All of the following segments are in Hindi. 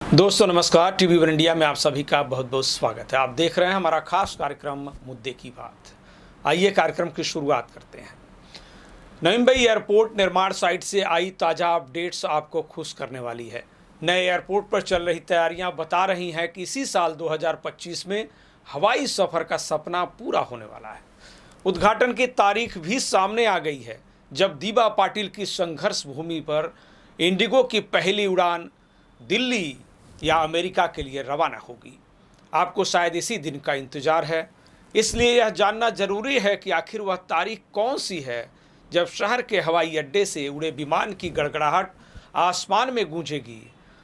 दोस्तों नमस्कार। टीवी वन इंडिया में आप सभी का बहुत बहुत स्वागत है। आप देख रहे हैं हमारा खास कार्यक्रम मुद्दे की बात। आइए कार्यक्रम की शुरुआत करते हैं। नवी मुंबई एयरपोर्ट निर्माण साइट से आई ताज़ा अपडेट्स आपको खुश करने वाली है। नए एयरपोर्ट पर चल रही तैयारियां बता रही हैं कि इसी साल 2025 में हवाई सफ़र का सपना पूरा होने वाला है। उद्घाटन की तारीख भी सामने आ गई है, जब दीबा पाटिल की संघर्ष भूमि पर इंडिगो की पहली उड़ान दिल्ली या अमेरिका के लिए रवाना होगी। आपको शायद इसी दिन का इंतजार है, इसलिए यह जानना जरूरी है कि आखिर वह तारीख कौन सी है जब शहर के हवाई अड्डे से उड़े विमान की गड़गड़ाहट आसमान में गूंजेगी।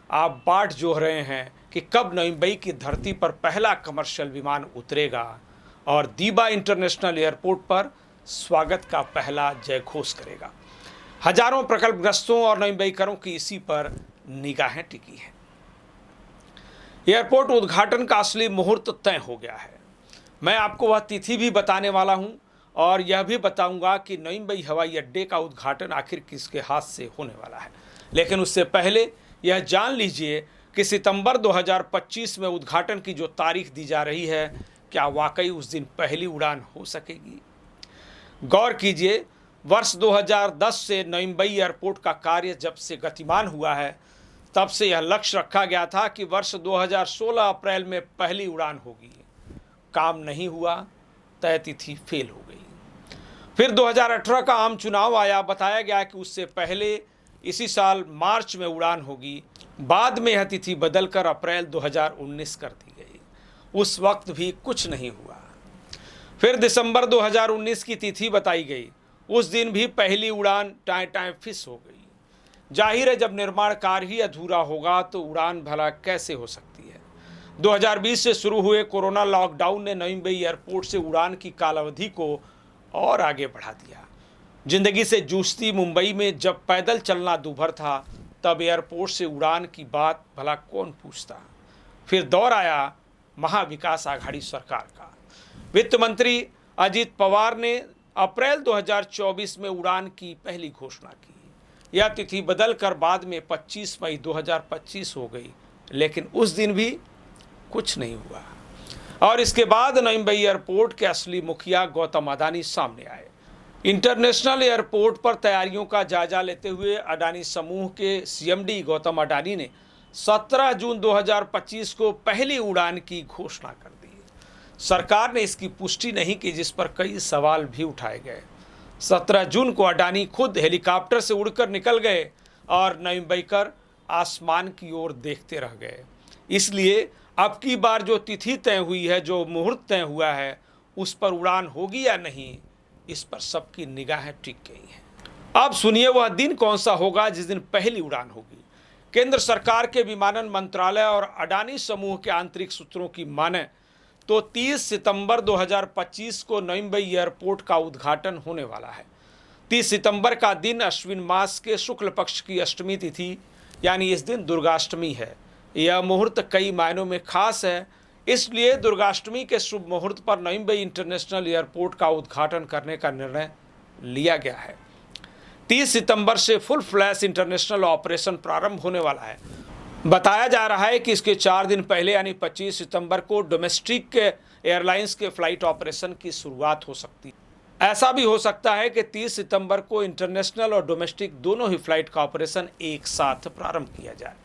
आप बाट जोह रहे हैं कि कब नई मुंबई की धरती पर पहला कमर्शियल विमान उतरेगा और दीबा इंटरनेशनल एयरपोर्ट पर स्वागत का पहला जयघोष करेगा। हजारों प्रकल्पग्रस्तों और नई मुंबईकरों की इसी पर निगाहें टिकी हैं। एयरपोर्ट उद्घाटन का असली मुहूर्त तय हो गया है। मैं आपको वह तिथि भी बताने वाला हूं और यह भी बताऊंगा कि नई मुंबई हवाई अड्डे का उद्घाटन आखिर किसके हाथ से होने वाला है। लेकिन उससे पहले यह जान लीजिए कि सितंबर 2025 में उद्घाटन की जो तारीख दी जा रही है, क्या वाकई उस दिन पहली उड़ान हो सकेगी। गौर कीजिए, वर्ष 2010 से नई मुंबई एयरपोर्ट का कार्य जब से गतिमान हुआ है, तब से यह लक्ष्य रखा गया था कि वर्ष 2016 अप्रैल में पहली उड़ान होगी। काम नहीं हुआ, तय तिथि फेल हो गई। फिर 2018 का आम चुनाव आया, बताया गया कि उससे पहले इसी साल मार्च में उड़ान होगी। बाद में यह तिथि बदलकर अप्रैल 2019 कर दी गई। उस वक्त भी कुछ नहीं हुआ। फिर दिसंबर 2019 की तिथि बताई गई। उस दिन भी पहली उड़ान टाएं फिस हो गई। जाहिर है, जब निर्माण कार्य ही अधूरा होगा तो उड़ान भला कैसे हो सकती है। 2020 से शुरू हुए कोरोना लॉकडाउन ने नई मुंबई एयरपोर्ट से उड़ान की कालावधि को और आगे बढ़ा दिया। जिंदगी से जूझती मुंबई में जब पैदल चलना दूभर था, तब एयरपोर्ट से उड़ान की बात भला कौन पूछता। फिर दौर आया महाविकास आघाड़ी सरकार का। वित्त मंत्री अजित पवार ने अप्रैल 2024 में उड़ान की पहली घोषणा की। यह तिथि बदलकर बाद में 25 मई 2025 हो गई, लेकिन उस दिन भी कुछ नहीं हुआ। और इसके बाद नई मुंबई एयरपोर्ट के असली मुखिया गौतम अडानी सामने आए। इंटरनेशनल एयरपोर्ट पर तैयारियों का जायजा लेते हुए अडानी समूह के सीएमडी गौतम अडानी ने 17 जून 2025 को पहली उड़ान की घोषणा कर दी। सरकार ने इसकी पुष्टि नहीं की, जिस पर कई सवाल भी उठाए गए। 17 जून को अडानी खुद हेलीकॉप्टर से उड़कर निकल गए और नई मुंबईकर आसमान की ओर देखते रह गए। इसलिए अब की बार जो तिथि तय हुई है, जो मुहूर्त तय हुआ है, उस पर उड़ान होगी या नहीं, इस पर सबकी निगाहें टिक गई हैं। अब सुनिए वह दिन कौन सा होगा जिस दिन पहली उड़ान होगी। केंद्र सरकार के विमानन मंत्रालय और अडानी समूह के आंतरिक सूत्रों की माने तो 30 सितंबर 2025 को नई मुंबई एयरपोर्ट का उद्घाटन होने वाला है। 30 सितंबर का दिन अश्विन मास के शुक्ल पक्ष की अष्टमी तिथि, यानी इस दिन दुर्गाष्टमी है। यह मुहूर्त कई मायनों में खास है, इसलिए दुर्गाष्टमी के शुभ मुहूर्त पर नई मुंबई इंटरनेशनल एयरपोर्ट का उद्घाटन करने का निर्णय लिया गया है। 30 सितंबर से फुल फ्लैश इंटरनेशनल ऑपरेशन प्रारंभ होने वाला है। बताया जा रहा है कि इसके 4 दिन पहले यानी 25 सितंबर को डोमेस्टिक के एयरलाइंस के फ्लाइट ऑपरेशन की शुरुआत हो सकती है। ऐसा भी हो सकता है कि 30 सितंबर को इंटरनेशनल और डोमेस्टिक दोनों ही फ्लाइट का ऑपरेशन एक साथ प्रारंभ किया जाए।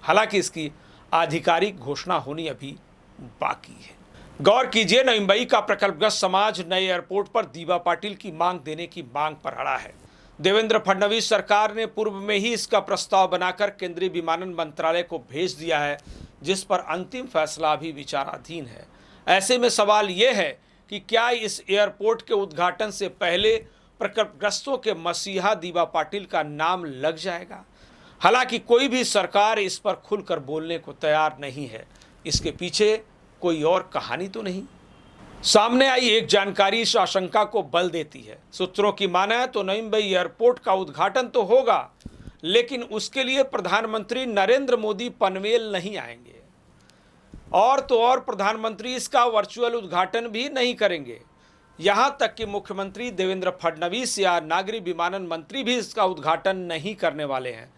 हालांकि इसकी आधिकारिक घोषणा होनी अभी बाकी है। गौर कीजिए, नई मुंबई का प्रकल्पग्रस्त समाज नए एयरपोर्ट पर दीबा पाटिल की मांग देने की मांग पर अड़ा है। देवेंद्र फडणवीस सरकार ने पूर्व में ही इसका प्रस्ताव बनाकर केंद्रीय विमानन मंत्रालय को भेज दिया है, जिस पर अंतिम फैसला अभी विचाराधीन है। ऐसे में सवाल ये है कि क्या इस एयरपोर्ट के उद्घाटन से पहले प्रकल्पग्रस्तों के मसीहा दीबा पाटिल का नाम लग जाएगा। हालांकि कोई भी सरकार इस पर खुलकर बोलने को तैयार नहीं है। इसके पीछे कोई और कहानी तो नहीं। सामने आई एक जानकारी इस आशंका को बल देती है। सूत्रों की माने तो नई मुंबई एयरपोर्ट का उद्घाटन तो होगा, लेकिन उसके लिए प्रधानमंत्री नरेंद्र मोदी पनवेल नहीं आएंगे। और तो और प्रधानमंत्री इसका वर्चुअल उद्घाटन भी नहीं करेंगे। यहां तक कि मुख्यमंत्री देवेंद्र फडणवीस या नागरिक विमानन मंत्री भी इसका उद्घाटन नहीं करने वाले हैं।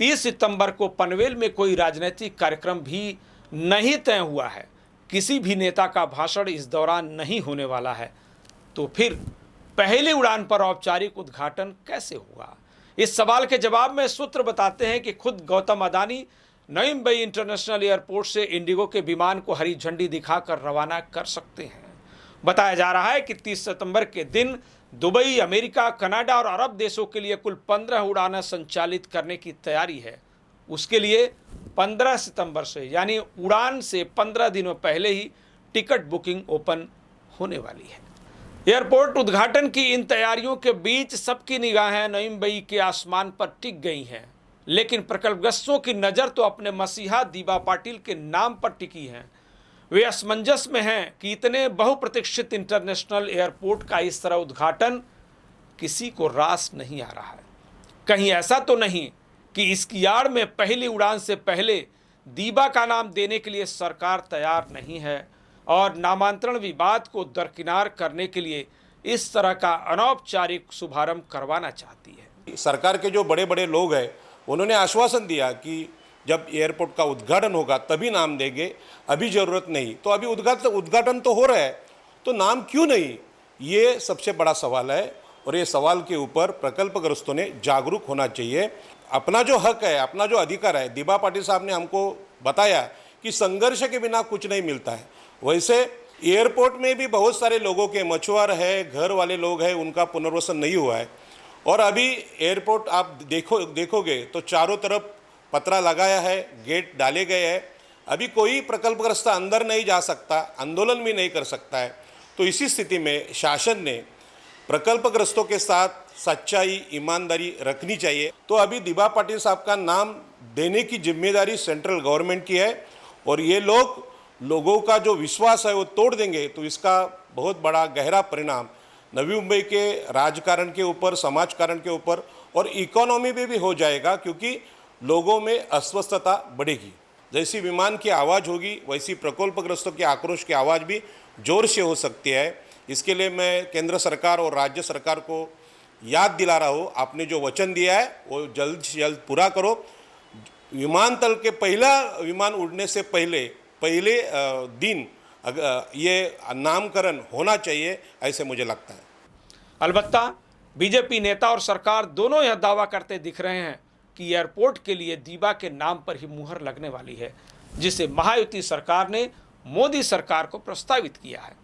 30 सितंबर को पनवेल में कोई राजनीतिक कार्यक्रम भी नहीं तय हुआ है, किसी भी नेता का भाषण इस दौरान नहीं होने वाला है, तो फिर पहली उड़ान पर औपचारिक उद्घाटन कैसे होगा? इस सवाल के जवाब में सूत्र बताते हैं कि खुद गौतम अडानी नई मुंबई इंटरनेशनल एयरपोर्ट से इंडिगो के विमान को हरी झंडी दिखाकर रवाना कर सकते हैं। बताया जा रहा है कि 30 सितंबर के दिन दुबई, अमेरिका, कनाडा और अरब देशों के लिए कुल 15 उड़ानें संचालित करने की तैयारी है। उसके लिए 15 सितंबर से यानी उड़ान से 15 दिनों पहले ही टिकट बुकिंग ओपन होने वाली है। एयरपोर्ट उद्घाटन की इन तैयारियों के बीच सबकी निगाहें नई मुंबई के आसमान पर टिक गई हैं, लेकिन प्रकल्पग्रस्तों की नज़र तो अपने मसीहा दीबा पाटिल के नाम पर टिकी है। वे असमंजस में हैं कि इतने बहुप्रतीक्षित इंटरनेशनल एयरपोर्ट का इस तरह उद्घाटन किसी को रास नहीं आ रहा है। कहीं ऐसा तो नहीं कि इसकी आड़ में पहली उड़ान से पहले दीबा का नाम देने के लिए सरकार तैयार नहीं है और नामांतरण विवाद को दरकिनार करने के लिए इस तरह का अनौपचारिक शुभारंभ करवाना चाहती है। सरकार के जो बड़े बड़े लोग हैं उन्होंने आश्वासन दिया कि जब एयरपोर्ट का उद्घाटन होगा तभी नाम देंगे, अभी ज़रूरत नहीं। तो अभी उद्घाटन तो हो रहा है, तो नाम क्यों नहीं, ये सबसे बड़ा सवाल है। और ये सवाल के ऊपर प्रकल्पग्रस्तों ने जागरूक होना चाहिए। अपना जो हक है, अपना जो अधिकार है, दीबा पाटिल साहब ने हमको बताया कि संघर्ष के बिना कुछ नहीं मिलता है। वैसे एयरपोर्ट में भी बहुत सारे लोगों के मछुआरे हैं, घर वाले लोग हैं, उनका पुनर्वसन नहीं हुआ है। और अभी एयरपोर्ट आप देखोगे तो चारों तरफ पतरा लगाया है, गेट डाले गए हैं। अभी कोई प्रकल्पग्रस्त अंदर नहीं जा सकता, आंदोलन भी नहीं कर सकता है। तो इसी स्थिति में शासन ने प्रकल्पग्रस्तों के साथ सच्चाई, ईमानदारी रखनी चाहिए। तो अभी दीबा पाटिल साहब का नाम देने की जिम्मेदारी सेंट्रल गवर्नमेंट की है और ये लोगों का जो विश्वास है वो तोड़ देंगे तो इसका बहुत बड़ा गहरा परिणाम नवी मुंबई के राजकारण के ऊपर, समाजकारण के ऊपर और इकोनॉमी में भी हो जाएगा, क्योंकि लोगों में अस्वस्थता बढ़ेगी। जैसी विमान की आवाज़ होगी वैसी प्रकल्पग्रस्तों के आक्रोश की आवाज़ भी जोर से हो सकती है। इसके लिए मैं केंद्र सरकार और राज्य सरकार को याद दिला रहा हूँ, आपने जो वचन दिया है वो जल्द से जल्द पूरा करो। विमानतल के पहला विमान उड़ने से पहले दिन ये नामकरण होना चाहिए, ऐसे मुझे लगता है। अलबत्ता बीजेपी नेता और सरकार दोनों यह दावा करते दिख रहे हैं कि एयरपोर्ट के लिए दीबा के नाम पर ही मुहर लगने वाली है, जिसे महायुति सरकार ने मोदी सरकार को प्रस्तावित किया है।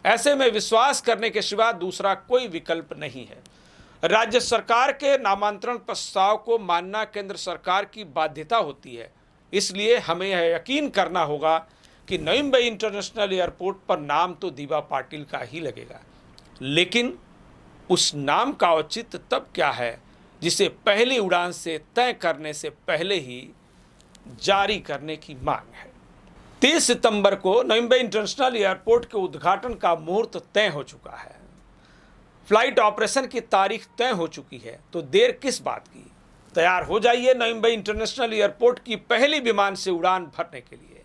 ऐसे में विश्वास करने के सिवा दूसरा कोई विकल्प नहीं है। राज्य सरकार के नामांतरण प्रस्ताव को मानना केंद्र सरकार की बाध्यता होती है। इसलिए हमें यह यकीन करना होगा कि नई मुंबई इंटरनेशनल एयरपोर्ट पर नाम तो दीबा पाटिल का ही लगेगा, लेकिन उस नाम का औचित्य तब क्या है जिसे पहली उड़ान से तय करने से पहले ही जारी करने की मांग है। 30 सितंबर को नई मुंबई इंटरनेशनल एयरपोर्ट के उद्घाटन का मुहूर्त तय हो चुका है। फ्लाइट ऑपरेशन की तारीख तय हो चुकी है, तो देर किस बात की? तैयार हो जाइए नई मुंबई इंटरनेशनल एयरपोर्ट की पहली विमान से उड़ान भरने के लिए।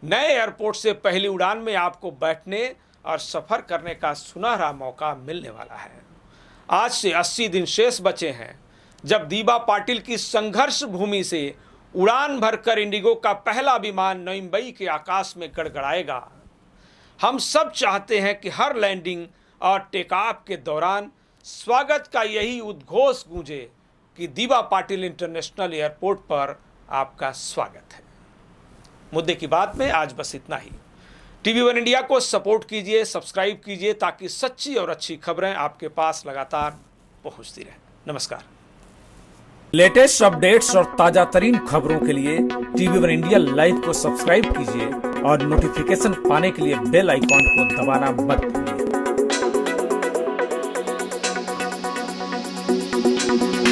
नए एयरपोर्ट से पहली उड़ान में आपको बैठने और सफ़र करने का सुनहरा मौका मिलने वाला है। आज से 80 दिन शेष बचे हैं जब दीबा पाटिल की संघर्ष भूमि से उड़ान भरकर इंडिगो का पहला विमान नई मुंबई के आकाश में गड़गड़ाएगा। हम सब चाहते हैं कि हर लैंडिंग और टेक ऑफ के दौरान स्वागत का यही उद्घोष गूंजे कि दीबा पाटिल इंटरनेशनल एयरपोर्ट पर आपका स्वागत है। मुद्दे की बात में आज बस इतना ही। TV1 इंडिया को सपोर्ट कीजिए, सब्सक्राइब कीजिए ताकि सच्ची और अच्छी खबरें आपके पास लगातार पहुंचती रहें। नमस्कार। लेटेस्ट अपडेट्स और ताजा तरीन खबरों के लिए TV1 इंडिया लाइव को सब्सक्राइब कीजिए और नोटिफिकेशन पाने के लिए बेल आइकॉन को दबाना मत भूलिए।